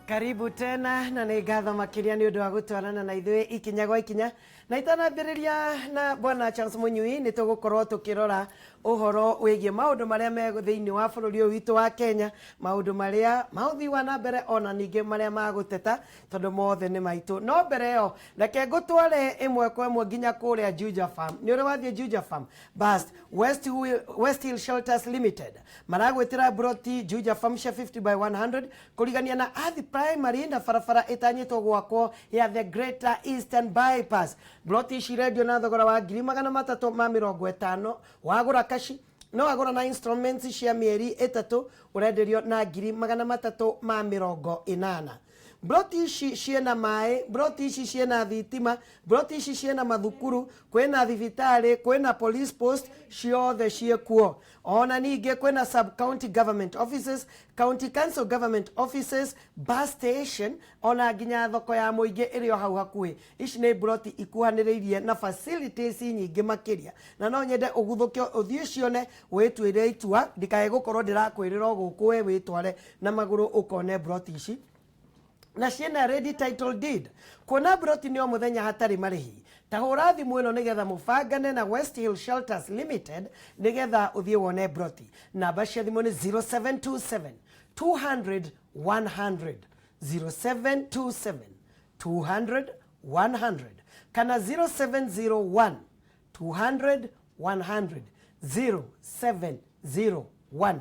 Karibu tena na nĩ ngatho makĩria nĩ ũndũ wa gũtwarana na ithuĩ ikinya gwa ikinya na itanambĩrĩria na bwana Charles Munyui nĩ tũgũkorwo tũkĩrora ũhoro wĩgiĩ maũndũ marĩa me thĩinĩ wa bũrũri ũyũ witũ wa Kenya, maũndũ marĩa maũthii wa na mbere ona ningĩ marĩa magũteta tondũ mothe nĩ maitũ. No mbere ĩyo reke ngũtware ĩmwe kwa ĩmwe nginya kũrĩa Juja Farm. Nĩ ũrĩ wathiĩ Juja Farm? Bas, West Hill Shelters Limited maragwĩtĩra broti Juja Farm cia 50/100 kũrigania na Athi Primary na barabara ĩtanyĩtwo gwakwo ya the Greater Eastern Bypass. Broti ici rendio na thogora wa 350,000 wagũra kashi no wagũra na instruments cia mĩeri 3 ũrenderio na 380,000. Broti ici ciena maĩ, broti ici ciena thitima, broti ici ciena mathukuru, kwĩna thibitarĩ, kwĩna police post, ciothe ciekuo. Ona ningĩ kwĩna sub county government offices, county council government offices, bus station, ona nginya thoko ya mũingĩ ĩrĩ o hau hakuhĩ. Ici nĩ broti ikuhanĩrĩirie na facilities nyingĩ makĩria. Na no nyende ũguthũke ũthiĩ cione wĩtuĩre itua, ndikae gũkorwo ndĩrakwĩrĩra gũkũ we wĩtware na magũrũ ũkone broti ici. Na ciena ready title deed. Kuona broti nĩ o mũthenya hatarĩ marĩhi. Tahũra thimũ ĩno nĩgetha mũbangane na West Hill Shelters Limited nĩgetha ũthiĩ wone broti. Namba cia thimũ nĩ 0727 200 100 0727 200 100 kana 0701 200 100 0701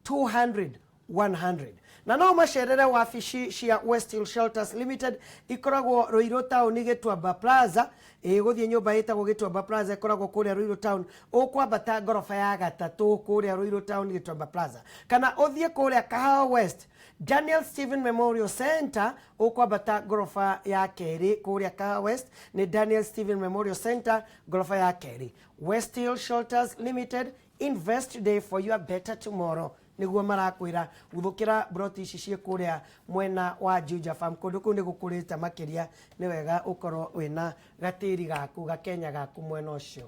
200 100. Na no macerere wabici cia West Hill Shelters Limited ikoragwo Ruiru Town Gĩtuamba Plaza, gũthiĩ nyũmba ĩtagwo Gĩtuamba Plaza ikoragwo kũrĩa Ruiru Town, ũkwambata ngorofa ya gatatũ kũrĩa Ruiru Town Gĩtuamba Plaza, kana ũthiĩ kũrĩa Kahawa West Daniel Stephen Memorial Center, ũkwambata ngorofa ya kerĩ kũrĩa Kahawa West nĩ Daniel Stephen Memorial Center, ngorofa ya kerĩ. West Hill Shelters Limited, invest today for your better tomorrow. Nĩguo marakwĩra guthũkĩra broti ici ciĩ kũrĩa mwena wa Juja Farm, kũndũ kũu nĩ gũkũrĩte makĩria, nĩ wega ũkorwo wĩna gatĩri gaku gakenya gaku mwena ũcio.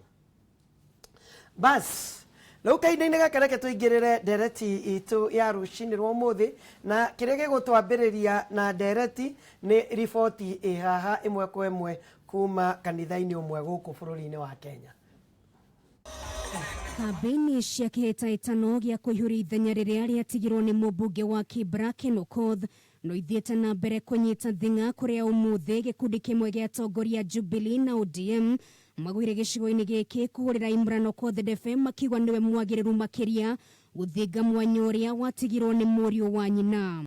Bas, rĩu kahinda-inĩ gaka reke tũingĩrĩre ndereti itũ ya rũcinĩ rwa ũmũthĩ, na kĩrĩa gĩgũtwambĩrĩria na ndereti nĩ riboti ĩhaha ĩmwe kwa ĩmwe kuma kanitha-inĩ ũmwe gũkũ bũrũri-inĩ wa Kenya. Kambeni cia kĩhĩtahĩtano gĩa kũihũria ithenya rĩrĩa rĩatigirwo nĩ mũmbunge wa Kibra Ken Okoth no ithiĩte na mbere kũnyita thing'a kũrĩa ũmũthĩ gĩkundi kĩmwe gĩa atongoria Jubilee na ODM magwire gĩcigo-inĩ gĩkĩ kũhũrĩra Imran Okoth debe makiuga nĩwe mwagĩrĩru makĩria gũthinga mwanya ũrĩa watigirwo nĩ mũriũ wa nyina.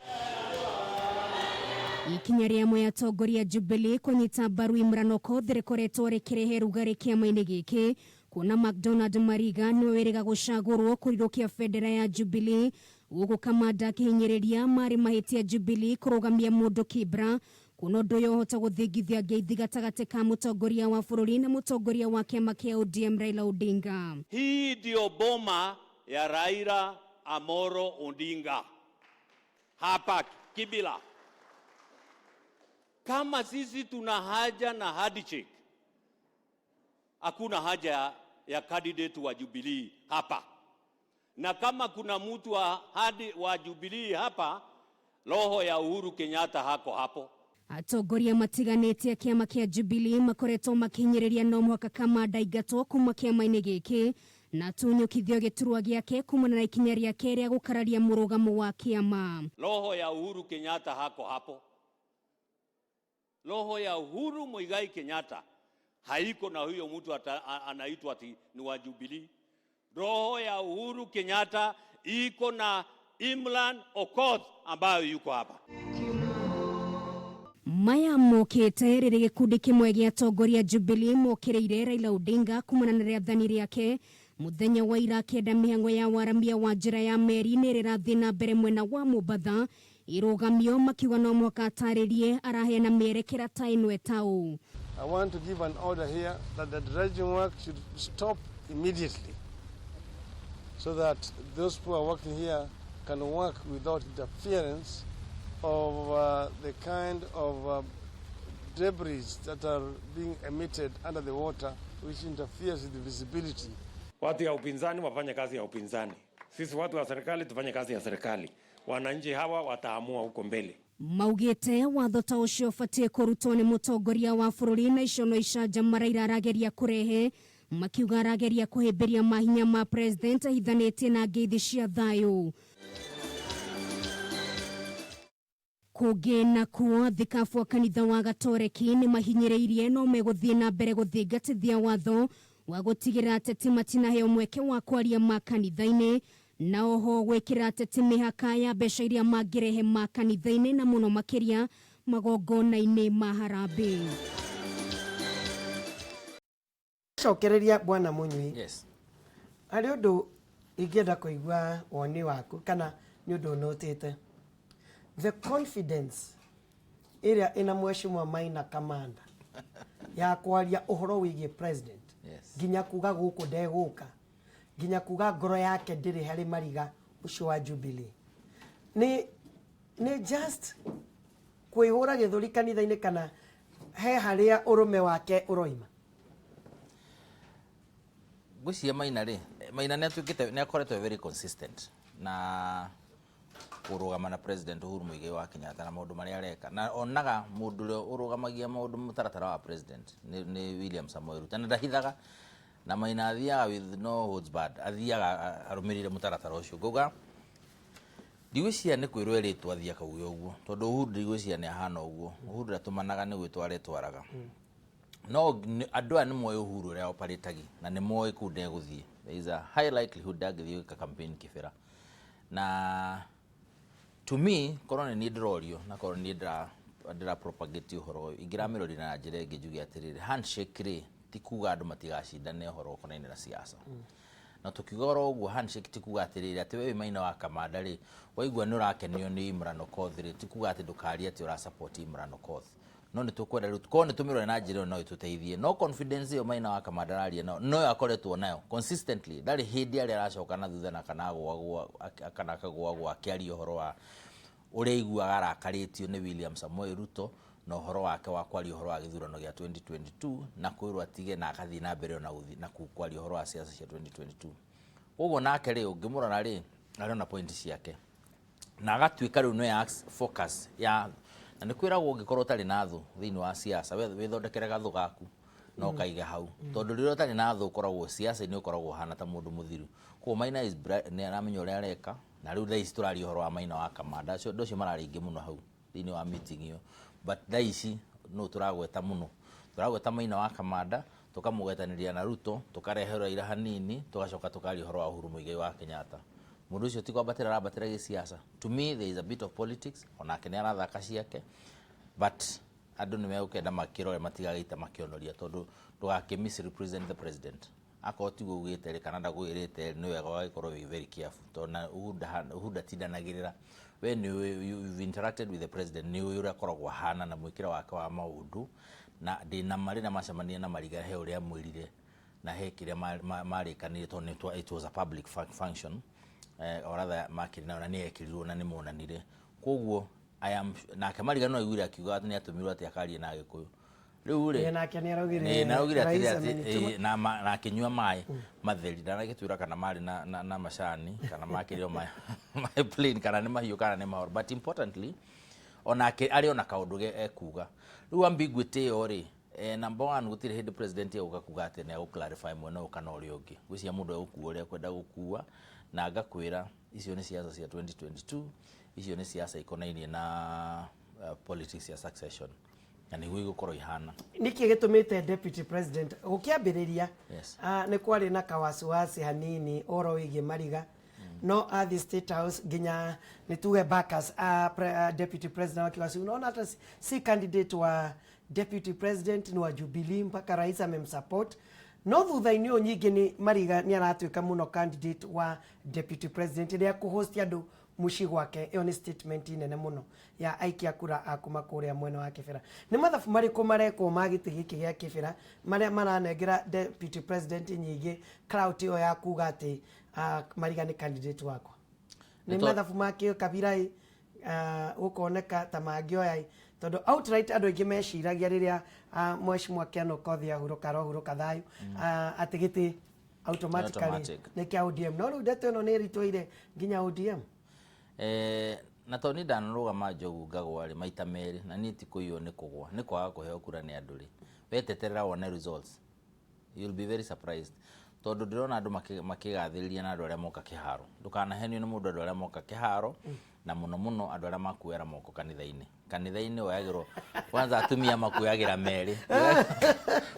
Ikinya rĩamwe ya atongoria Jubilee kũnyita mbaru Imran Okoth rĩkoretwo rĩkĩrehe rugarĩ kĩama-inĩ gĩkĩ, kuona McDonald Mariga nĩwe wĩrĩga gũcagũrwo kũrirũkia bendera ya Jubilee, gũkũ Kamanda akĩhinyĩrĩria marĩ mahĩtia Jubilee kũrũgamia mũndũ Kibra, kuona ũndũ ũyũ ũhota gũthingithia ngeithi gatagatĩ ka mũtongoria wa bũrũri na mũtongoria wa kĩama kĩa ODM Raila Odinga. Hii ndio boma ya Raila Amolo Odinga hapa Kibila. Kama sisi tuna haja na handshake, hakuna haja ya candidate wa Jubilee hapa. Na kama kuna mtu wa Jubilee hapa, roho ya Uhuru Kenyatta hako hapo. Atongoria matiganĩte kĩama kĩa Jubilee makoretwo makinyĩrĩria no mũhaka Kamanda aingatwo kuma kĩama-inĩ gĩkĩ na tunyũkithio gĩturwa gĩake kumana na ikinya rĩake rĩa gũkararia mũrũgamo wa kĩama. Roho ya Uhuru Kenyatta hako hapo. Roho ya Uhuru Muigai Kenyatta haiko na huyo mtu anaitwa ati ni wa Jubilee. Roho ya Uhuru Kenyatta iko na Imran Okoth ambayo yuko hapa. Maya mokĩte rĩrĩ gĩkundi kĩmwe gĩa atongoria Jubilee mokĩrĩire Raila Odinga kumana na rĩathani rĩake mũthenya wa ira kenda mĩhang'o ya waramia wa njĩra ya meri nĩ rĩrathiĩ na mbere mwena wa Mũbatha, irogamio makiuga no mũhaka atarĩrie araheana mĩerekera ta ĩno etaũ. I want to give an order here that the dredging work should stop immediately so that those who are working here can work without interference of the kind of debris that are being emitted under the water, which interferes with the visibility. Watu ya upinzani wafanye kazi ya upinzani. Sisi watu wa serikali tufanye kazi ya serikali. Wananchi hawa wataamua huko mbele. maugite watho ta ucio fatie kurutwo ni mutongoria wa bururi na icono icanjama Raila arageria kurehe makiuga arageria kuhimbiria mahinya ma president ahithanitie na ngeithi cia thayu. Kugi na kuo thikabu wa kanitha wa Gatoreki ni mahinyiriirie no meguthie na mbere guthingatithia watho wa gutigira ateti matinaheo mweke wa kwaria makanitha-ini na oho gwikira ateti mihaka ya mbeca iria mangirehe makanitha-ini na muno makiria magongona-ini ma harambe. Cokereria Bwana Munyui. Yes. Ari undu ingienda kuigua woni waku kana ni undu notete. The confidence area ina mheshimiwa Maina Kamanda ya kwaria uhoro wigie president. Yes. Ginya kuga guku ndeguka. Ginya kuga ngoro yake ndiri hari mariga ucio wa Jubilee. Ni just kwihura githuri kanitha-ini kana he haria urume wake uroima. Gwiciria Maina ni atuikite ni akoretwo very consistent na kurugama na president Uhuru Muigai wa Kenyatta na maundu maria areka na onaga mundu ule urugamagia maundu mutaratara wa president ni William Samoei Ruto na ndahithaga na Maina athiaga with no holds barred athiaga arumirire mutaratara ucio nguga ndigwiciria ni kwirwo eritwo athia kauge uguo tondu Uhuru ndigwiciria ni ahana uguo Uhuru ndatumanaga ni gwitwara etwaraga no andu aya ni moyo Uhuru uria operatagi na ni moyo kunde guthie there is a high likelihood dagithio ka campaign kifera na to me korone ni drorio na korone ni ndra propagate uhoro ingiramirori na njira ingi njugi atiriri handshake ri ti kuga andu matigacindane uhoro konaine na siasa na tukigoro uguo handshake ti kuga atiriri ati we Maina wa Kamanda ri waigua ni urakenio ni Imran Okoth ri ti kuga ati ndukari ati ura support Imran Okoth no ni tukwenda riu ko ni tumirwe na njira no ituteithie no confidence yo Maina wa Kamanda raria no akoretwo nayo consistently ndari hindi ari aracoka na thutha na kana kagwa akiari uhoro wa uria iguaga arakaritio ni William Samoei Ruto na uhoro wake wa kwari uhoro wa githurano gia 2022 na kwirwo atige na akathi na mbere na guthi na kwari uhoro wa siasa cia 2022 uguo nake ri ungimurona ri ariona point ciake na agatuika riu no ya focus ya na ni kwiragwo ungikorwo tari na thu thiini wa siasa withondekere gathu gaku no kaiga hau tondu riro tari na thu koragwo siasa ni ukoragwo hana ta mundu muthiru ko Maina is ni aramenya uria areka na riu thaici turari uhoro wa Maina wa Kamanda cio ndocio marari ingi muno hau thiini wa meeting iyo but thaici no turagweta muno turagweta Maina wa Kamanda tukamugwetaniria na Ruto tukarehe Raila hanini tugacoka tukari uhoro wa Uhuru Muigai wa Kenyatta mundu ucio ti kwambatira arabatira gi siasa to me there is a bit of politics onake ni arathaka ciake but andu ni megukenda makirore matigagaita makionoria tondu ndugake misrepresent the president akoti gugite kana ndagwirite ni wega wagikorwo we very careful tona uhuda tidanagirira when you've interacted with the president ni uria koragwo hana na mwikira wake wa maundu na ndina mari na macamania na mariga he uria mwirire na he kiria marikanire tondu it was a public function or rather makirina na ni ekirirwo na ni monanire koguo I am na kamariga no igwira akiuga ni atumirwo ati akarie na Gikuyu riu ri nake ni araugire ati na kinyua mai matheri ndana gitwira kana mari na macani kana makirio my plane kana ni mahiu kana ni mahor but importantly onake ari ona kaundu ekuga riu ambiguity yo ri number 1 gutire hindi president ya kuga ati ne clarify mwena ukana uri ungi gwisia mundu ekuwa uri kwenda gukua na agakwira icio ni siasa cia 2022 icio ni siasa ikonainie na politics ya succession yani huyo gukoro ihana niki gitumite deputy president ukiambiriria yes. Ni kwari na kawasiwasi hanini oro wigi mariga no at the state house ginya nituge backers deputy president wakiwasi unaona hata si candidate wa deputy president ni wa Jubilee mpaka rais amemsupport no thutha-ini o nyingi ni mariga ni aratuika muno candidate wa deputy president ria kuhost andu muci gwake iyo ni statement nene muno ya aikia kura akuma kuria mwena wa Kibera ni mathabu mariko mareko magiti giki gia Kibera maria maranengera deputy president nyingi crowd iyo ya kuga ati mariga ni candidate wako ni mathabu makio Kabirai ukoneka ta magioya tondu outright andu ingi meciragia riria mheshimiwa Kiano Kothia huruka thayu atigiti automatically ni kia ODM no ru ndeto no ni ritwire nginya ODM na toni ndanaruga majogu ngagwari maita meri na niti kuyo ni kugwa ni kwaga kuheo kura ni anduri weteterera wone results you'll be very surprised tondu ndirona andu makigathiriria na andu aria moka kiharo ndukanahenio ni mundu andu aria moka kiharo na muno andu aria makuera moko kanitha-ini oyagirwo kwanza atumia makuyagira meri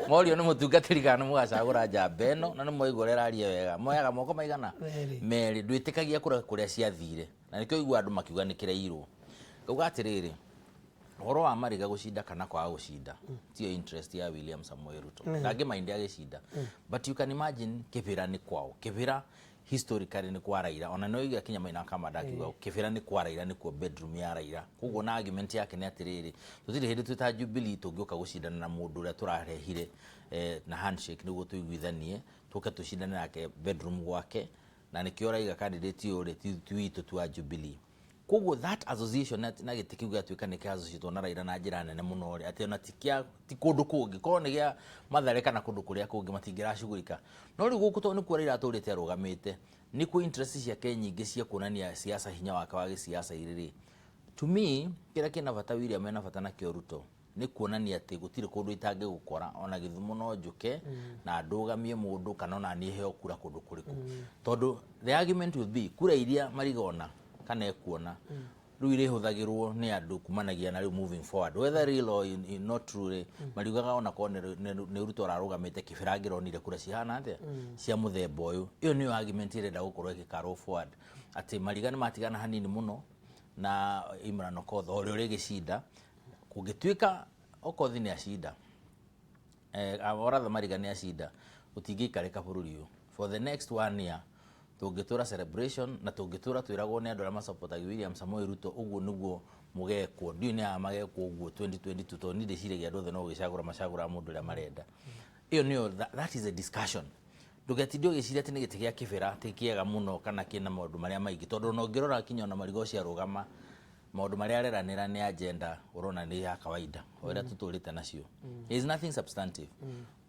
morio ni mutungatiri kana mugacagura njamba ino na ni moigwo reraria wega moyaga moko maigana meri ndwitikagia kuria ciathire na nikio igwa andu makiuga ni kirairwo kuga atiriri horo wa Mariga gucinda kana kwa gucinda tio interest ya William Samoei Ruto ndage mind ya gicinda but you can imagine kibira ni kwao kibira historically ni kwa Raila ona no iga kinya maina kama ndakiuga kibira ni kwa Raila ni kwa bedroom ya Raila kugo na argument yake ni atiriri tutire hindi tuta Jubilee tungioka gucindana na mundu uria turarehire na handshake niguo tuiguithanie tuke tucindane nake bedroom gwake na nikio Raila candidate yore twitu twa Jubilee kugo that association na gitikiuga twika ni association na Raila na njira nene muno ri ati ona tikia ti kundu kungi ko ni gia Mathare kana kundu kuria kungi matingira shugurika no ri guku to ni ku Raila aturite arugamite ni ku interest cia nyingi cia kuonania siasa hinya wake wa gisiasa iriri to me kira kina bata William mena bata na kio Ruto ni kuonania ati gutire kundu itange gukora ona Githumo no njuke na ndugamie mundu kana ona ni heo kura kundu kuriku tondu the argument will be kura iria Marigona kana ekuona ruire huthagirwo ni andu kumanagia na moving forward whether real or not true Mariugaga ona ko ne Ruto ararugamite kibirangiro nire kura cihana ate cia muthemba uyu iyo ni argument irenda gukorwo ikikaro forward ati Mariga ni matigana hanini muno na Imran Okoth ori uri gicinda kugituika Okoth ni acinda oratha Mariga ni acinda utingikarika bururi uyu for the next 1 year tungitura celebration na tungitura twiragwo ni andu aria masupportagi William Samoei Ruto uguo niguo mugekwo ndio ni magekwo uguo 2022 to ni ndiciragia andu othe no gicagura mundu uria marenda iyo niyo that is a discussion ndugetidio giciria ati ni giti gia kibira ti kiega muno kana kina maundu maria maingi tondu no ngirora kinya na Marigo cia rugama maundu maria areranira ni agenda urona ni ya kawaida oria tuturite nacio there is nothing substantive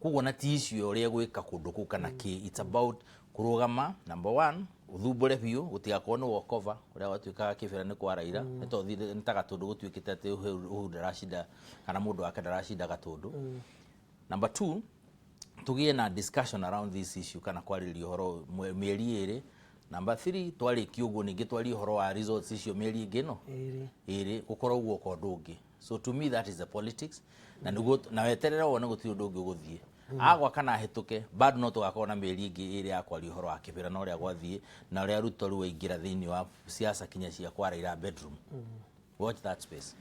kugo na ti issue oria gwika kundu ku kana ki it's about kurugama number 1 uthumbure biu gutigakorwo ni walkover uria watuikaga kibira ni kwa Raila ni to thire ntaga tundu gutuikite ati ndaracida kana mundu wake ndaracida gatundu number 2 tugie na discussion around this issue kana kwariria horo mieri iri number 3 twari kiugo ningi twari horo wa results issue mieri ingino iri gukorwo guo ko ndungi so to me that is the politics na nugo na weterera wona gutiri ndungi guthie agwa kana hituke bado no tugakorwo na mieri ingi iri akwa horo wa kibira no ria gwathie na ria Ruto ru ingira thiini wa siasa kinya cia kwa Raila bedroom watch that space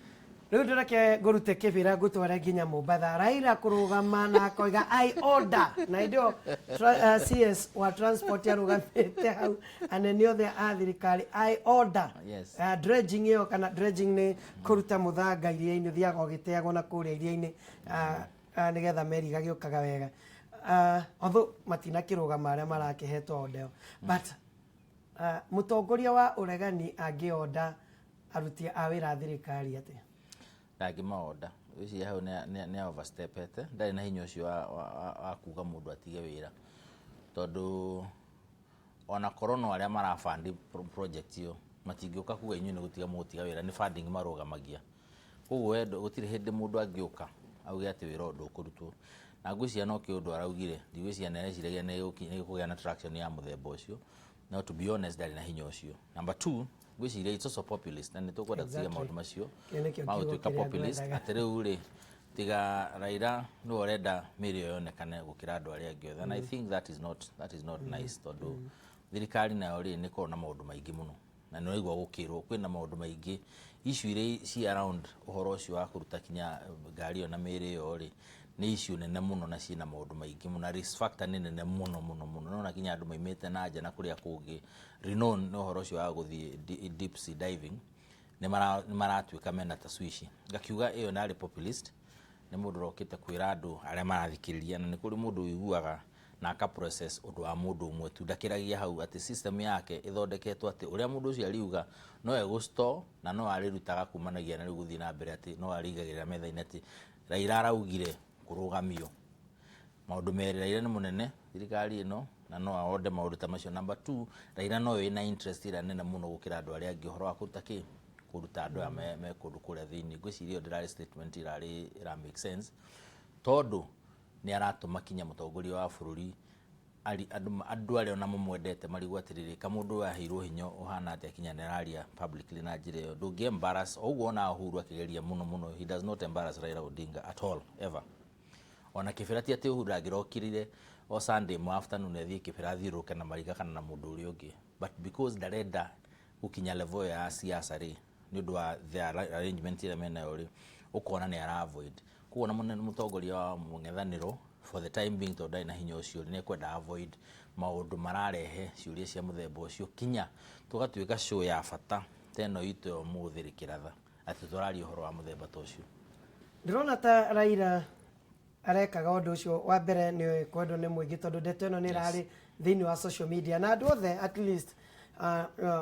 riu ndireke ngurute kibira ngutware nginya Mombatha Raila kurugama na koiga I order na ndio CS wa transport arugamite hau anene othe a thirikari I order yes dredging yo kana dredging ni kuruta muthanga iria-ini thiaga ogiteagwo na kuria iria-ini nigetha meri gagiukaga wega although matina kirugama aria marakihetwo ondeo but mutongoria wa uregani angionda aruti a wira thirikari ate ndagi maonda wici hau ne overstepete ndari na hinya ucio wa kuuga mundu atige wira tondu ona corona aria marafandi project yo matingiuka kuga inyu ni gutiga mutiga wira ni funding marugamagia koguo wendo gutire hindi mundu angiuka auge ati wira undu kurutwo na ngwiciria no kiundu araugire ndigwiciria nene ciragia ni kugia na traction ya muthemba ucio no to be honest ndari na hinya ucio number 2 gwiciria it's also populist na nitukwenda kusiga maundu macio mautuika populist ateriu ri tiga Raila no orenda mirio yonekane gukira andu aria angi othe and I think that is not nice tondu thirikari nayo ri ni korwo na maundu maingi muno na no igwa gukirwo kwina maundu maingi issue iri ci around uhoro ucio wa kuruta kinya ngari yo na miri yo ri ni issue nene muno na cina maundu maingi muno risk factor ni nene muno no na kinya andu maimite na nja na kuria kungi renown no horo ucio wa guthie deep sea diving ni maratuika mena taswishi ngakiuga iyo nari populist ni mundu rokite kwira andu aria marathikiriria na ni kuri mundu uiguaga na aka process undu wa mundu umwe tu ndakiragia hau ati system yake ithondeketwo ati uria mundu ucio ariuga no egustore na no arirutaga kumanagia na guthie na mbere ati no arigagirira metha-ini ati Raila araugire kurugamio maundu meri Raila ni munene thirikari ino na no aonde maundu ta macio number 2 Raila no ina interest ira nene muno gukira andu aria angi horo akuruta ki kuruta andu me kundu kuria thini ngwiciria ndirari statement ira make sense tondu ni aratuma kinya mutongoria wa bururi andu aria ona mumwendete marigwa atiriri kamundu aheirwo hinyo uhana atia kinya neraria publicly na njira yo ndungi embarrass oguo na Uhuru akigeria muno he does not embarrass Raila Odinga at all ever ona kibirati ati Uhuru agirokirire o Sunday mo afternoon ethi kibirati ruke na mariga kana na mundu uri ungi but because darenda ukinya level ya siasa ri ni undu wa the arrangement ira mena yori ukona ni ara avoid kuona mutongoria wa mungethaniro for the time being to na hinya ucio ni kwenda avoid maundu mararehe ciuria cia muthemba ucio kinya tugatuika show ya bata teno ito muthiri kiratha ati turari uhoro wa muthemba ucio ndirona ta Raila arekaga undu ucio wa mbere ni kwendo ni mwingi tondu ndeto ino ni rari thini wa social media na andu othe at least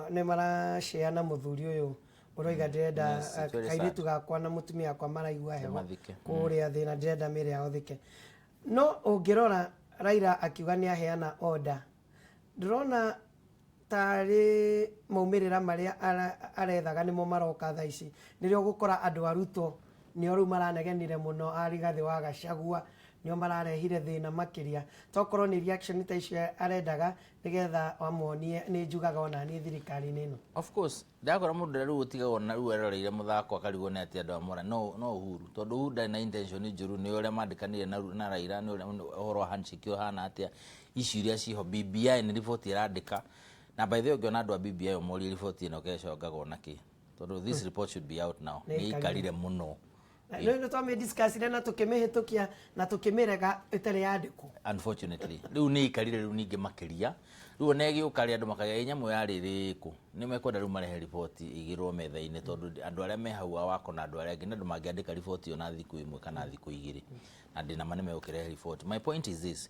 ne mara share na muthuri uyu uroiga ndirenda kairitu gakwa na mutumia akwa maraigua heho kuria thina ndirenda mire yao thike no ungirora Raila akiuga ni aheana order ndirona tari maumirira maria arethaga nimo maroka tha ici nirio gukora andu aruto nio ru maranegenire muno arigathi wa Gachagua nio mararehire thina makiria tokorwo ni reaction ta icio arendaga nigetha amonie ni njugaga ona ni thirikari nino of course ndakora mundu ru utiga ona ru eroreire muthako akarigwo ni ati andu amora no Uhuru tondu Uhuru ndari na intention njuru ni ore mandikanire na Raila ni ore ohoro handshake yo hana ati icio iria ciho BBI ni report irandika na by the way ngiona andu a BBI omori report ino kesho ngagona ki tondu this report should be out now ni ikarire muno no twame discuss na tukimehitukia na tukimirega itari yandiko unfortunately riu ni ikarire riu ninge makiria riu negi ukari andu makagia inyamu yaririku ni mekwenda riu marehe report igirwo metha-ini tondu andu aria mehau wako na andu aria ngindu mangiandika report yo na thiku imwe kana thiku igiri na ndina mane meukire report my point is this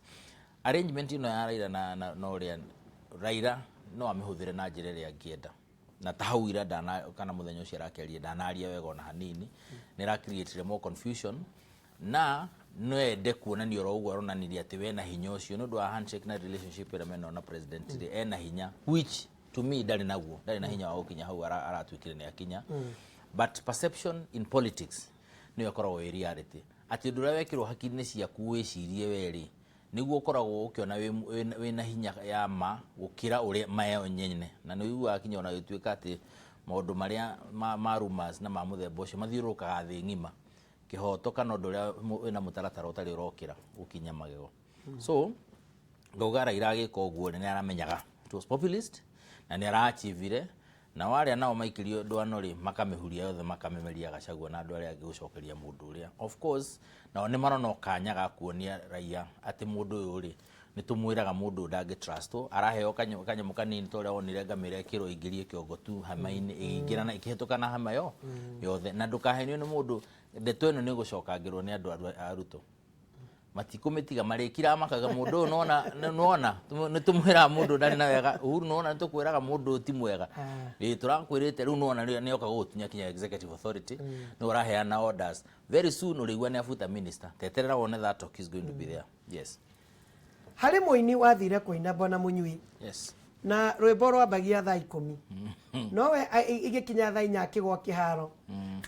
arrangement ino ya Raila na no ria Raila no amehuthire na njira ria ngienda na tahawira dana kana muthenya ucio arakeria danaria wega ona hanini ni ra create more confusion na no ende kuonania ro ugo aronaniria ati we na hinya ucio no ndwa handshake na relationship ira mena na president ri ena hinya which to me ndari naguo ndari na hinya wa ukinya hau aratwikire ni akinya but perception in politics ni yakorwo we reality ati ndura wekirwo hakini ciaku wicirie weri niguo koragwo ukiona we na hinya ya ma gukira uri mayo nyenye na ni uwa kinya ona gituika ati maundu maria ma rumors na ma muthemba ucio mathiurukaga thi ngima kihoto kana undu uria wina mutaratara utari urokira ukinya magego so ngauga Raila agika uguo ni aramenyaga it was populist na ni arachivire na wale nao maikirio ndwano ri makamehuria yothe makamemeria Gachagua na andu aria angi gucokeria mundu uria of course na ni marona kanya ga kuonia raia ati mundu uyu ri ni tumwiraga mundu ndangi trust araheo kanyamu kanini toria onire ngamire kiro ingirie kiongo tu hamaini ingirana ikihetukana hamayo yothe na ndukahenio ni mundu ndeto ino ni gucokangirwo ni andu aruto matikumitiga marikira makaga mundu nona ni tumwira mundu ndari na wega Uhuru nona nitukwiraga mundu ti mwega turakwirite riu nona ni oka gutunya kinya executive authority no raheana orders very soon urigwa ni afuta minister teterera wone that talk is going to be there yes hari muini wathire kuina Bwana Munyui yes na rwimbo rwambagia thaa 10 nowe igikinya thaa 4 akigwa kiharo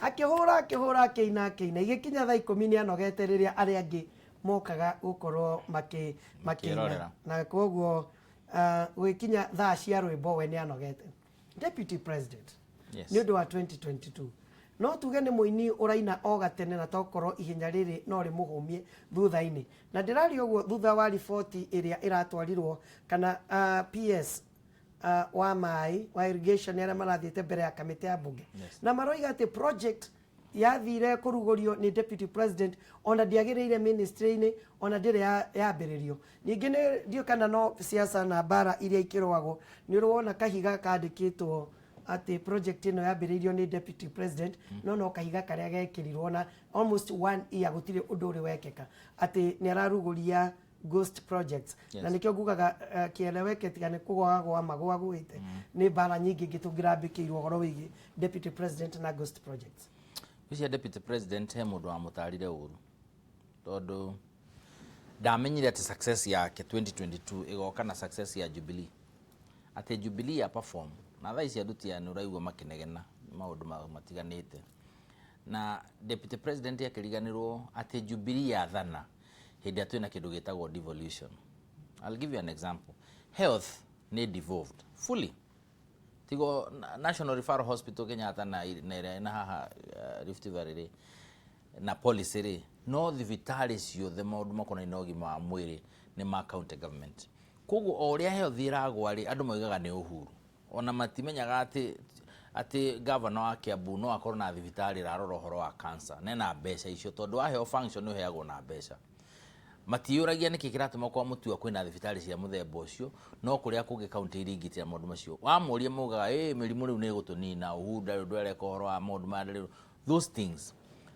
akihura akiina igikinya thaa 10 ni anogete riria aria angi mokaga gukorwo makina na koguo gwikinya thaa cia rwimbo we ni anogete deputy president ni undu wa 2022 no tuge ni muini uraina o gatene na tokorwo ihinya riri no ri muhumie thutha-ini na ndirari uguo thutha wa report iria iratwarirwo kana PS wa mai wa irrigation era marathiete mbere ya kamiti ya bunge na maroiga ati project yathire kurugorio ni deputy president ona diagirire ministry-ini ona ndire yambiririo ningi ni dio kana no siasa na bara iria ikirwago ni urwona kahiga kandikitwo ati project ino yambiririo ni deputy president no kahiga karia gekirirwo na almost 1 year gutire undu uri wekeka ati ni araruguria ghost projects na nikyo ngugaga kieleweke tigane kugwa magwa gwite ni bara nyingi ngitungirambikirwo goro wigi deputy president na ghost projects Bishia deputy president he mundu wa mutarire uru tondu ndamenyire ati success yake 2022 igoka na success ya Jubilee ati Jubilee ya perform na thaa ici aruti ya nuraigwa makinegena maundu matiganite na deputy president yakiriganirwo ati Jubilee yathana hindi atwina kindu gitagwo devolution. I'll give you an example. Health ni devolved fully. Tigo National Referral Hospital Kenyatta na haha Rift Valley na policy ri no thibitari ciothe maundu makona inogima wa mwiri ni ma county government. Koguo oria health iragwa ri andu moigaga ni uhuru. Ona matimenyaga ati governor wa Kiambu no akorwo na thibitari rarora horo wa cancer na mbeca icio tondu wa health function no heagwo na mbeca. Matiuragia niki kiratuma kwa mutua kwina thibitari cia muthemba ucio no kuria kungi county irigitira maundu macio wa muria mugaga mirimu riu ni gutunina uhunda ndwereka horo wa maundu ma those things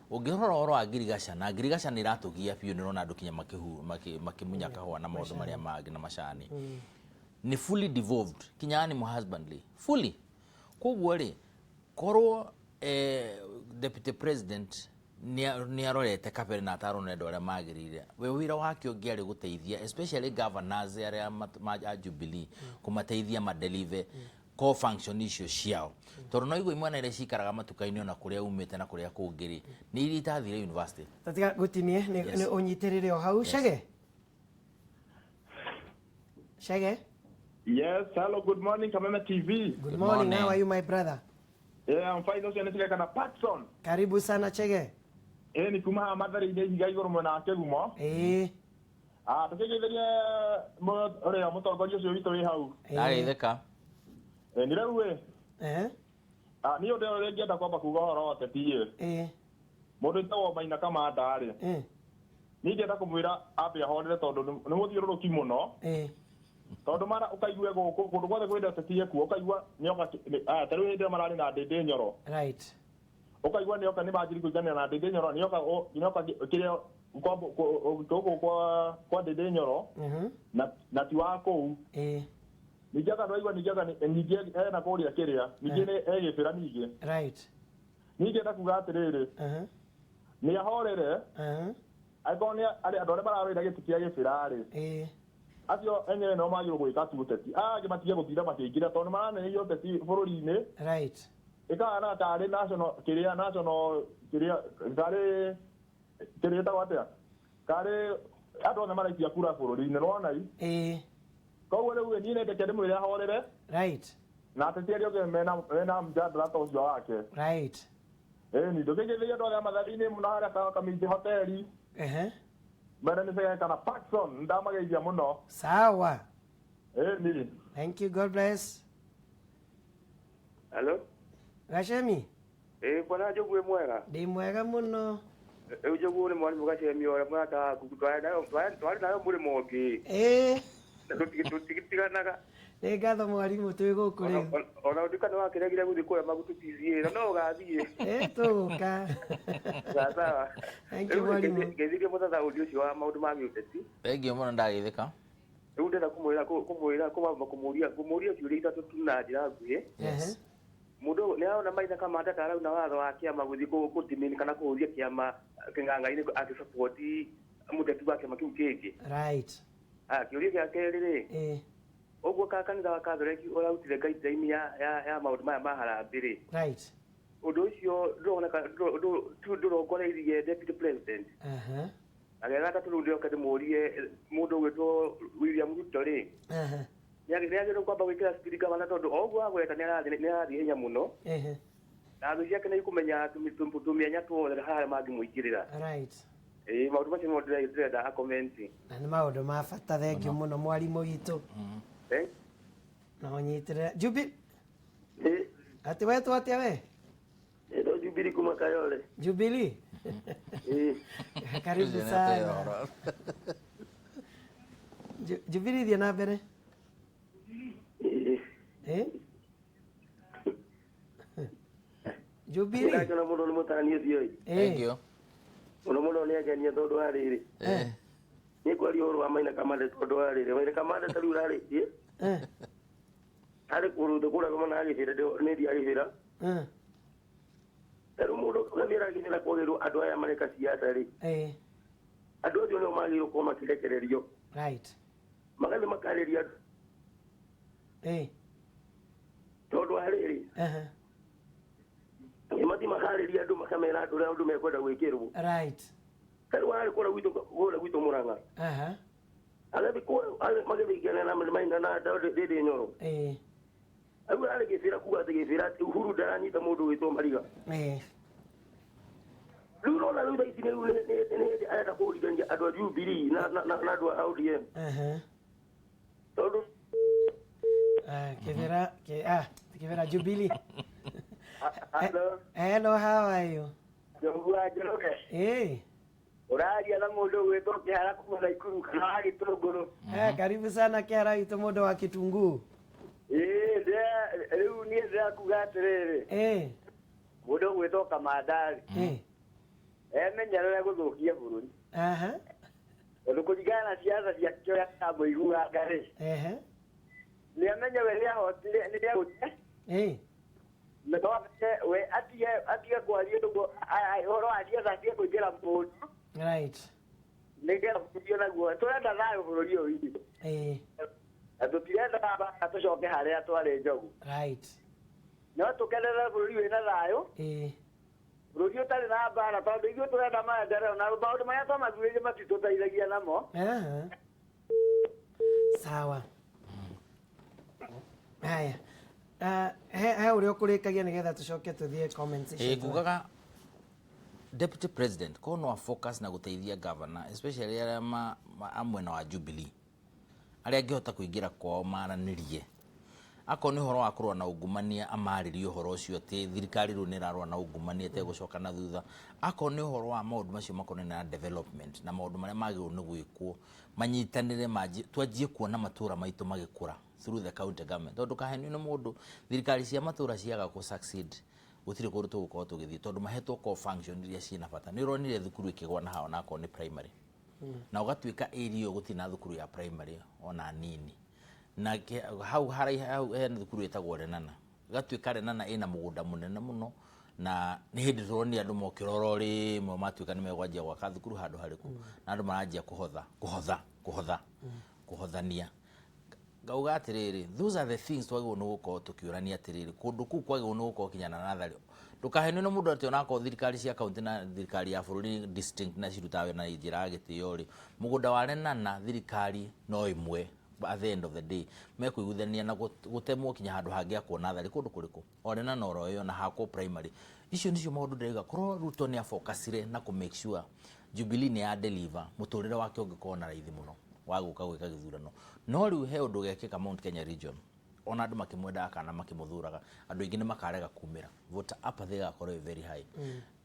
ungirora horo wa ngirigaca na ngirigaca ni ratugia piu ni rona andu kinya makimunya kahwa na maundu maria mangi na macani ni fully devolved kinya ni husbandly fully koguo ri korwo deputy president ni arorete kabere na atarone ndore magirire we wira wake ungiari guteithia especially governors area ma Jubilee kumateithia madeliver co function issue ciao tondu no igwe imwe na ile cikaraga matukaini ona kuria umite na kuria kungiri ni iri itathire university tatiga gutinie ni unyitirire o hau Shege. Yes, hello, good morning, Kameme TV. Good morning. How are you, my brother? Yeah, I'm fine. Also, nisikia kana Patson. Karibu sana Chege. Ni kuma madhari ide higa igoro mwana kegumo. Tukigetheria mo ore ya mutongoria cio witu wi hau. Ari theka. Ndirewe. Ni ode ore ngienda kwamba kuga horo wote tie. Mundu tawo maina kama ndari. Ni ngienda kumwira abe ahorere tondu ni muthiururuki muno. Tondu mara ukaigwe kundu gwothe gwenda tetie ku ukaigwa nyoka taru hindi marari na ndende nyoro. Right. Ukaigwa nyoka ni majiri kuigania na ndende nyoro nyoka kiria kwa ndende nyoro na ti wako nijaga ndoigwa nijaga nige na kuria kiria nige ne egifira nige. Right. Nige ndakuga atiriri ni ahorere agonia ari andore mararira gitikia gifira ri acio enye no magiro gwika tuteti gimatige guthira makingira tondu marane iyo teti bururi-ini. Right. Ikana tari national kiria kari tawatea kari ando na maraitia kura bururi-ini rona koguo riu ni nende kende mwire ahorere. Right. Na tetiari oge mena mjadala to ucio wake. Right. Ni ndogegetheria ndo ya mathari-ini munara ka kamiti hoteli. Mara ni sasa kana Paxson ndamageithia muno. Sawa. Ni. Thank you, God bless. Hello? Gashemi. Bwana Jogu mwega. Ndi mwega muno. Jogu ni mwalimu Gashemi ora mwata twari nayo muri mogi. Tukitiganaga. Ni gatho mwalimu twi guku riu. Ona ndikana wakiregire guthi kuya magututizie no gathie. Tuguka. Sawa. Thank you mwalimu. Ngethike muthatha udio cio wa maundu ma giuteti. Thengi muno ndagithika. Riu ndenda kumuria ciuria itatu tuna njira nguhi. Mundu ni aona maitha kama atatara na watho wa kiama guthi kutimini kana kuhuria kiama kinganga-ini akisupport muteti wake makiu kingi. Right. Kiuria gia keri ri oguo kanitha wa Catholic urautire guideline ya maundu maya ma harambiri. Right. Undu ucio ndoneka ndurongoreirie deputy president. Agera tatu ndio kadimurie mundu gwitwo William Ruto ri. Niagire kwamba gwikira spirit gavana tondu oguo agweta ni arathi hinya muno. Na ndu ciake ni kumenya tumia nyatwo hara mangi muikirira. Right. Maundu macio mo ndĩrenda a comment. Na nĩ maũndũ ma bata thengiũ mũno mwarimũ witũ. Na ũnyitĩrĩre Jubi. Ati wetwo atĩa we? Ndo Jubilee kuma Kayole. Jubilee. Karibu sana. Jubilee thiĩ na mbere. Jubilee. Ndakana mũno nĩ mũtani ũcio. Thank you. Muno ni agenia tondu wa riri. Ni kwari oro amaina kamande tondu wa riri. Maina kamande tari urari. Ari kuru kura kama na agithira ni dia agithira. Pero mundu kamira agithira kugiru andu aya mareka siasa ri. Andu acio no magiro ko makirekererio. Right. Magathi makariria. Tondu wa riri. mathi makariria andu makamera andu andu mekwenda gwikirwo right kari wari kora gwito muranga agathi ko magithigana na mainda na ndede nyoro agu ari gifira kuga te gifira uhuru daranyita mundu wito mariga Lulu na lulu isi ne ayata ko diganja ado Jubilee na do ODM todo kivera Jubilee. Hello, how are you? Jongua joke. Uraji ala modo weto kiara kumala ikuru kana kitogoro. Karibu sana kiara ito modo wa kitunguu. Leo ni za kugaterere. Modo weto kamadari. Menyarara guthukia bururi. Olukujigana siasa cia kyoya kabo igua gare. Ni amenya weria hotire ni ya gute. Metoke we atia kwa rio ndo ai horo atia za tia kujera mbono. Right. Nigera kujiona gwa twenda nayo bururi yo hii. Atupirenda baba atocoke hare atware njogu. Right. No tukelera bururi wena nayo. Bururi utari na bara tondu igwe turenda maendeleo na maundu maya twamathuire matitutaithagia namo. Sawa. Haya. Uri ukurikagia nigetha tucoke tuthie comments icio. Kugaga Deputy President ko no focus na guteithia governor especially aria amwena wa Jubilee aria angihota kuingira kwao maranirie ako ni horo wa kurwa na ungumania amaririe horo ucio ti thirikari ru ni rarwa na ungumania te gucoka na thutha ako ni horo wa maundu macio makone na development na maundu maria magirwo ni gwikwo manyitanire maji twajie kuona matura maitu magikura through the county government tondu kaheni no mundu thirikari cia matura ciaga ku succeed gutire kundu tugukorwo tugithii tondu mahetwo ko function iria ciina bata ni ronire thukuru ikigwa na hao nako ni primary na ugatuika area gutina thukuru ya primary ona nini na hau he thukuru etagwo Renana gatuika Renana ina mugunda munene muno na ni hindi turoni andu mokiroro rimwe matuika ni megwanjia gwaka thukuru handu hariku na andu maranjia kuhothania gauga atiriri those are the things twagwo no gukorwo tukiurania atiriri kundu ku kwagwo no gukorwo kinyana na thari ndukahene no mundu ati onako thirikari cia county na thirikari ya bururi distinct na cirutawe na njira gitio ri mugunda wa Renana thirikari no imwe at the end of the day mekuiguthania na gutemwo kinya handu hangi akuona thari kundu kuriku orena na oro yo na hako primary icio nicio maundu ndega korwo Ruto ni afocusire na ku make sure Jubilee ni ya deliver muturire wake ungikorwo na raithi muno waguka gwika githurano no riu he undu gekika Mount Kenya region ona andu makimwenda kana makimuthuraga andu ingi ni makarega kumira vote apathy gakorwo very high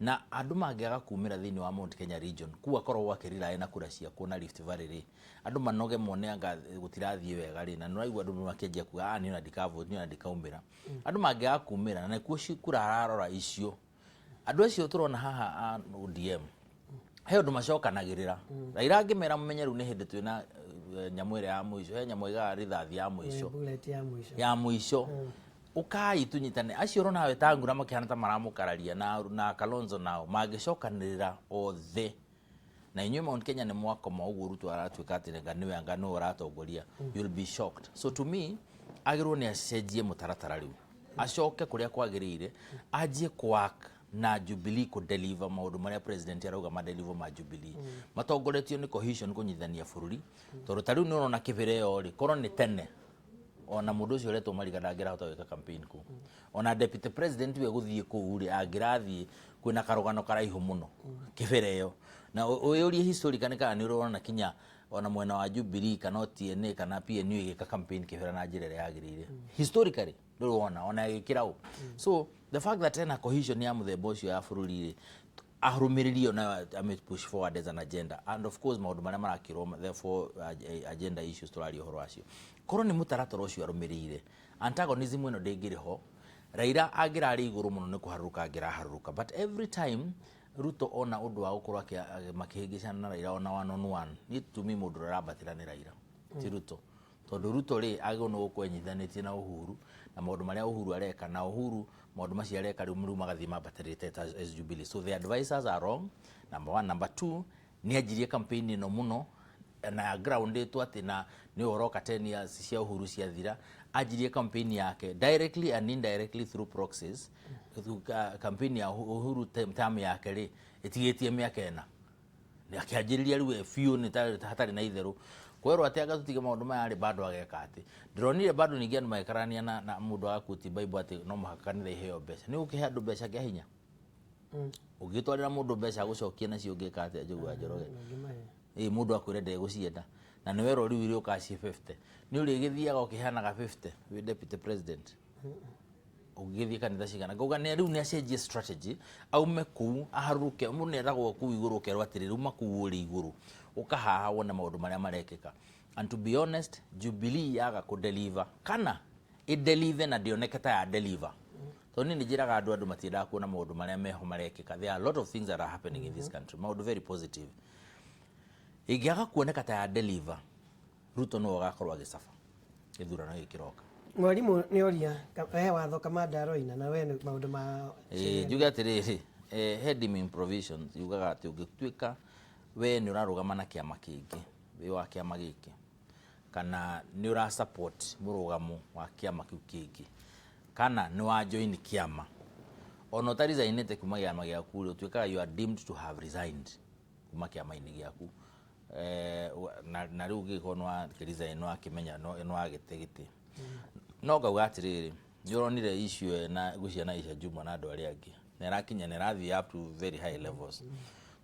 na andu mangiaga kumira thini wa Mount Kenya region kuwa korwo gwakirira na kura cia kuona Rift Valley ri andu manoge mone anga gutirathie wega ri na no andu makenjia kuga ni na ndikavo ni na ndikaumira andu mangiaga kumira na kuo cikura ararora icio andu acio turona haha ODM he undu macokanagirira Raila angimera mumenyeru ni hindi twina nyamwire ya muico he nyamwiga rithathi ya muico bullet ya muico ukai tunyitane acio rona we tangura makihana ta maramukararia na Kalonzo nao magicokanirira othe na inywe Mount Kenya ni mwako maugu Ruto aratuika ati nganiwe ngano uratongoria you'll be shocked so to me agirwo ni acenjie mutaratara riu acoke kuria kwagirire ajie kwak na Jubilee ku deliver maundu maria president arauga ma deliver ma Jubilee matongoretio ni cohesion kunyithania bururi tondu tariu ni urona kibireo ri korwo ni tene ona mundu ucio reto mariga ndagira hota weka campaign ku ona deputy president we guthie ku ri agirathi kwina karugano karaihu muno kibireo na uyurie historically kana ni urona kinya ona mwena wa Jubilee kana TNA kana PNU igika campaign kibira na njira ya agirire historically ndurona ona gikirao so the fact that ena cohesion ya muthemba ucio ya bururi ahurumiririo na push forward as an agenda and of course maundu maria marakirwo therefore agenda issues turari horo acio korwo ni mutaratara ucio arumirire antagonism ino ndingiriho Raila agirari iguru muno ni kuharuka agiraharuka but every time Ruto ona undu wa gukorwo makihingicana na Raila ona one on one ni tumi mundu rabatira ni Raila ti Ruto tondu Ruto ri ago no gukwenyithanitie na Uhuru na maundu maria Uhuru areka na Uhuru maundu macio areka riu magathie mabatarite as Jubilee so the advisors are wrong number 1 number 2 ni ajirie campaign no muno na ground etu ati na ni oroka 10 years cia uhuru cia thira ajirie campaign yake directly and indirectly through proxies campaign ya uhuru term yake ri itigetie miaka ena ni akiajiriria riu fiu ni hatari na itheru kwero ati agatutige maundu maya ari bado ageka ati ndronire bado ningia ni maikarania na mundu akuti bible ati no muhakanire iheo mbeca ni ukihe andu mbeca kia hinya ugitwarira mundu mbeca gucokia nacio ungika ati njugua njoroge mundu akwire ndegucienda na ni wero riu iri ukaci 50 ni uri githiaga ukihanaga 50 wi deputy president ugithia kanitha cigana ngoga ni riu ni acenjie strategy aume ku aharuke mundu eragwo ku iguru kerwa atiri riu maku uri iguru ukahaha wona maundu maria marekeka and to be honest Jubilee yaga ku deliver kana i deliver na dioneketa ya deliver so ni njiraga andu matienda kuona maundu maria meho marekeka there are a lot of things that are happening in this country maundu very positive igiaga kuoneka ta ya deliver Ruto no gakorwa gicafa ithurano gikiroka mwarimu ni oria watho kama ndaroina na we maundu ma juga atiriri heading provisions yugaga ati ugituika we ni urarugama na kiama kingi we wa kiama giki kana ni ura support murugamo wa kiama kiu kingi kana ni wa join kiama ono tariza inete kuma kiama giaku utuikaga you are deemed to have resigned kuma kiama ini giaku na riu gikonwa kiriza ino akimenya no agitegiti no gauga atiriri njuronire issue na gucia na isha juma na andu aria angi nerakinya nerathi up to very high levels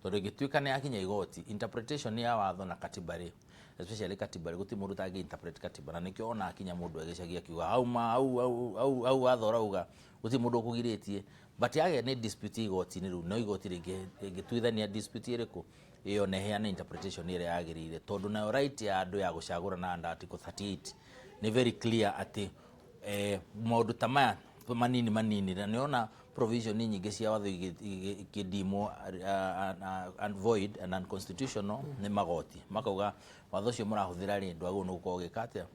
tondu gituika ni akinya igoti interpretation ya watho na katiba ri especially katiba ri guti mundu tagi interpret katiba na nikio ona akinya mundu agicagia kiuga au watho rauga guti mundu kugiritie but yage ni dispute igoti ni riu no igoti rigituithania dispute iriku iyo neheana interpretation ire yagirire tondu na right ya andu ya gucagura na article 38 ni very clear ati maundu tamaya manini na niona provision nyingi cia watho ikidimo and void and unconstitutional ni magoti makauga watho cio murahuthira ri ndwago no gukogikatia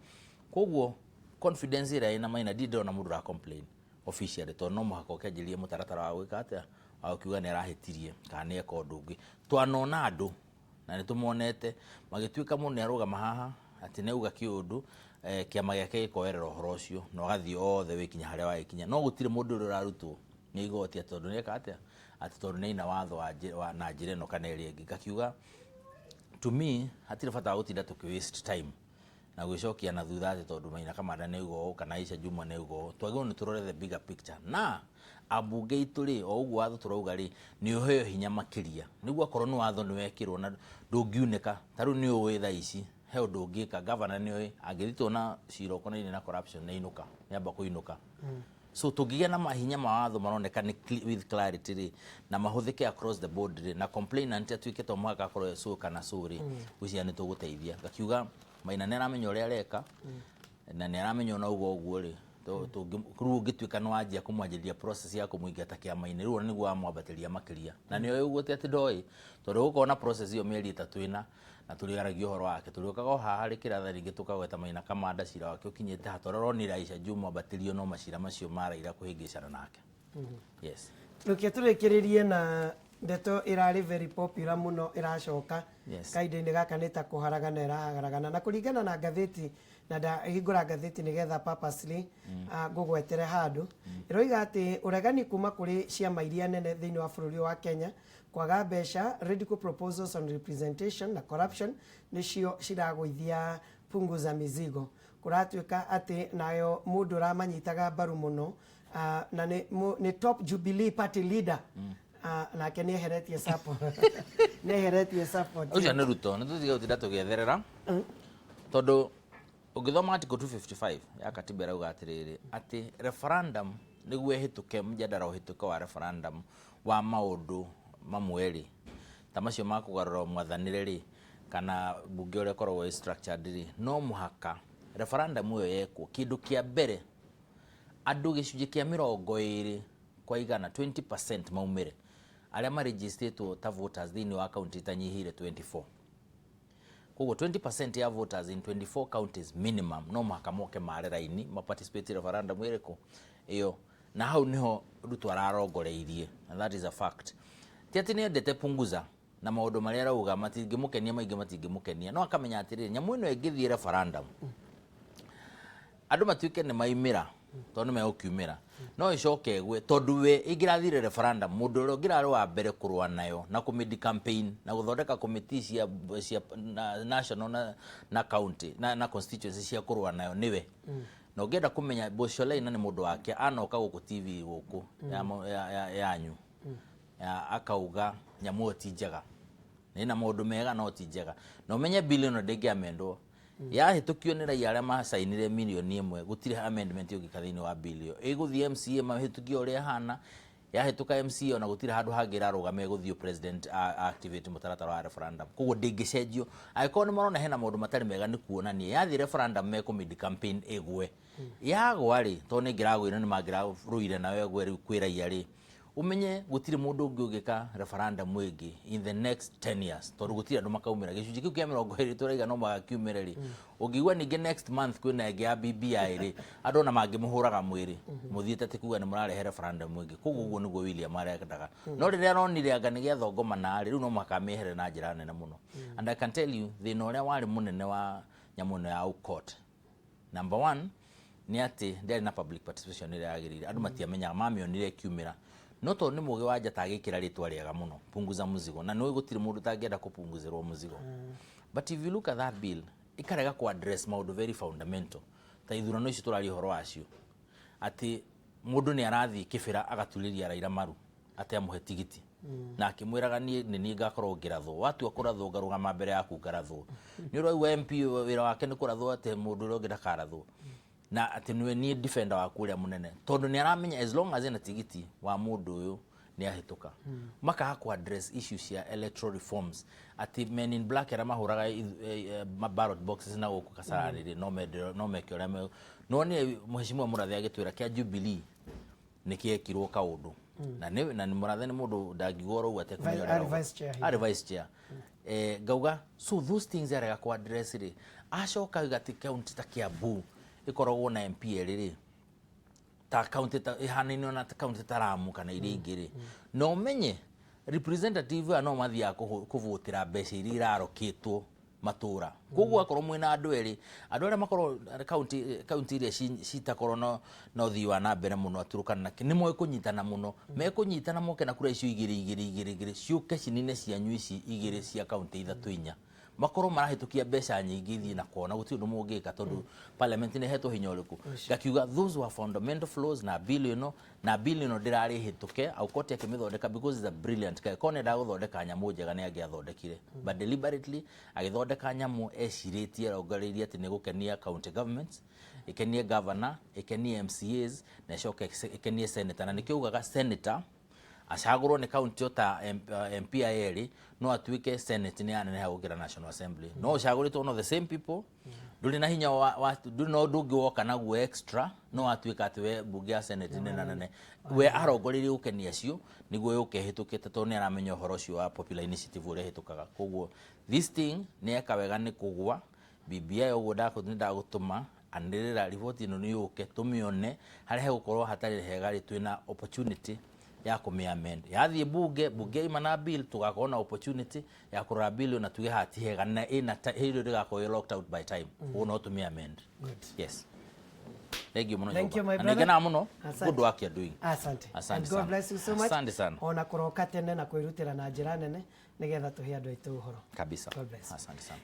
koguo confidence ira ina maina dido na mundu ra complain officially to no muhako kiajirie mutaratara wa gwikatia au kiuga ni arahetirie kana eka undu ungi twanona andu na nitumonete magituika mundu aruga haha ati neuga kiundu kiama giake gikoerera uhoro ucio no gathi othe wikinya haria wakinya no gutire mundu uri rarutwo ni igoti atondu ni ekatia ati tondu ni ina watho wa na njire no kana iri ngi gakiuga to me hatire bata gutinda tuki waste time na gwicokia na thutha ati tondu maina kamanda ni ugo kana Aisha Juma ni ugo twagirwo ni turore the bigger picture na abunge ituri o ugu watho turauga ri ni uheo hinya makiria niguo akorwo ni watho ni wekirwo na ndungiuneka taru ni uwe tha ici he undu ungika governor ni uwe angithitwo na ciro konaine na corruption ni inuka yamba kuinuka so tugigia na mahinya mawatho maroneka ni with clarity ri na mahuthike across the board ri na complainant atuike to mwaka akorwo so kana suri ucia ni tuguteithia gakiuga maina nera menyo ria reka na nera menyo na ugo ri to kuru gituika no ajia kumwajiria process ya kumuingata kiama-ini riu niguo amwabatiria makiria na niyo uguo ati ndoi tondu ukona process iyo mieri 3 ina na tuliaragio horo wake tuliokaga haha ri kiratha ringi tukagweta maina kamanda cira wake ukinyite hatororo ni Aisha Juma batirio no macira macio maraira kuhingicana nake yes rukia turekiririe na ndeto irari very popular muno iracoka kaida-ini gaka nita kuharagana iraharagana na kuringana na gatheti na ndahingura gatheti nigetha purposely ngugwetere handu iroiga ati uregani kuma kuri ciama iria nene thiini wa bururi wa Kenya kwaga mbeca radical proposals on representation na corruption nicio ciragwithia punguza mizigo kuratuika ati nayo mundu ramanyitaga baru muno na ni top Jubilee party leader na ke neheretie support uja ni Ruto ni tutiga utida tugetherera tondu ugithoma article 255 ya katiba irauga atiriri ati referendum niguo hituke mjadala uhituke wa referendum wa maundu mamweri tamacio makugarura mwathanire ri kana bunge ore korwo structured ri no muhaka referendum uyo yekwo kindu kia mbere andu gicunji kia 20 kwa igana 20% maumire aria maregistrate ta voters thini wa county tanyihire 24 koguo 20% ya voters in 24 counties minimum no muhaka moke mare raini ma participate referendum iriko iyo na hau niho Ruto ararongoreirie and that is a fact tiati ni ndete punguza na maundu maria arauga matingimukenia maingi matingimukenia no akamenya atiriri nyamu ino ingithie referendum andu matuike ni maimira tondu me ukiumira no icoke gwe tondu we ingirathire referendum mundu ro ngirari wa mbere kurwa nayo na committee campaign na guthondeka committee cia national na county na constituency cia kurwa nayo niwe no ngenda kumenya Bosholaina ni mundu wake anoka guku TV guku yanyu akauga nyamu ti njega nina maundu mega no ti njega no menye billion ndingiamendwo ya hitukio ni raia aria masainire milioni 1 gutire amendment yo gikathini wa billion iguthie MCA mahitukio uri hana ya hituka MCA ona gutire handu hagira rugame guthio president activate mutaratara wa referendum kugo ndingicenjio aikoni marona hena maundu matari mega ni kuonania yathi referendum me committee campaign egwe yagwa ri to ni ngiragwira ni magira ruire nawe egwe ri kwiraia ri umenye gutire mundu ungika referendum wingi in the next 10 years to gutire andu makaumira gicunji kiu kia 20 turaiga no magakiumira ri ungigwa ninge next month kwina ege ya BBI ri andu na mangimuhuraga mwiri muthiete ti kuga ni murarehe referendum wingi kuguo niguo William arekandaga no riria ronire anga ni gia thongoma na ri no makamehere na njira nene muno and I can tell you the no ria wari munene wa nyamuno ya court number 1 ni ati ndari na public participation ria agirire andu matiamenya mamionire kiumira no to ni muge wanja tagikira ritwa riega muno punguza muzigo na no gutire mundu tangenda kupunguzirwo muzigo but if you look at that bill ikarega ku address maundu very fundamental ta ithurano ici turari horo wacio ati mundu ni arathi kibira agatuliria Raila maru ati amuhe tigiti na akimwiraga ni ngakorwo ngirathwo watu akurathwo ngarugama mbere yaku ngarathwo ni ro MP wira wake ni kurathwo ati mundu ro ngida karathwo na ati ni defender wa kuria munene tondu ni aramenya as long as ena tigiti wa mundu uyu ni ahituka maka ku address issues ya electoral reforms ati men in black era mahuraga ballot boxes na guku kasararire no mekyo no ni muheshimiwa Murathi agitwira kia Jubilee nikiekirwo kaundu na ni Murathi ni mundu ndangigoro u ate kumira vice chair gauga so those things are ku address ri acoka gati county ta Kiambu ikoragwo na MP riri ta county ta ihanini na ta county Taramu kana iri ingiri no menye representative ano mathia kuvutira mbeca iri irarokitwo matura koguo akorwo mwina andu eri andu aria makorwo county iri citakorwo no thiwa na mbere muno aturukana ni mwe kunyitana muno mekunyitana moke na kura icio igiri ciuke cinine cianyu ici igiri cia county ithatu inya makoro marahitukia mbeca nyingi thi na kona guti undu mungika tondu parliament ni heto hinya uriku gakiuga those were fundamental flaws na billion dirari hituke au koti akimithondeka because it's a brilliant guy kone da guthondeka nyamu njega ni agiathondekire but deliberately agithondeka nyamu eciritie rogaririe ati ni gukenia county governments ikenie governor ikenie MCAs na shoke ikenie senator na nikiugaga senator acagurwo ni county ta MPIL no atuike senate ni anene ha gukira national assembly no ucaguritwo no the same people nduri na hinya wa nduri no ndungi woka naguo extra no atuika atwe bunge ya senate ni nanene we arongoririe ukenia cio niguo yuke hitukite to ni aramenya horo cio wa popular initiative ure hitukaga koguo this thing ni ekawega ni kugwa BBI uguo ndagutuma anirira report ino ni yuke tumione harihe gukorwo hatari hega ri twina opportunity ya kumiamend yathi bunge imana bill tugakona opportunity ya kurora bill na tuge hati hega na ina hilo rigako locked out by time uno tumiamend yes thank you muno anegena muno good work you doing asante God bless you so much asante sana ona kuroka tene na kwirutira na njira nene nigetha tuhe andu aitu uhoro kabisa God bless asante sana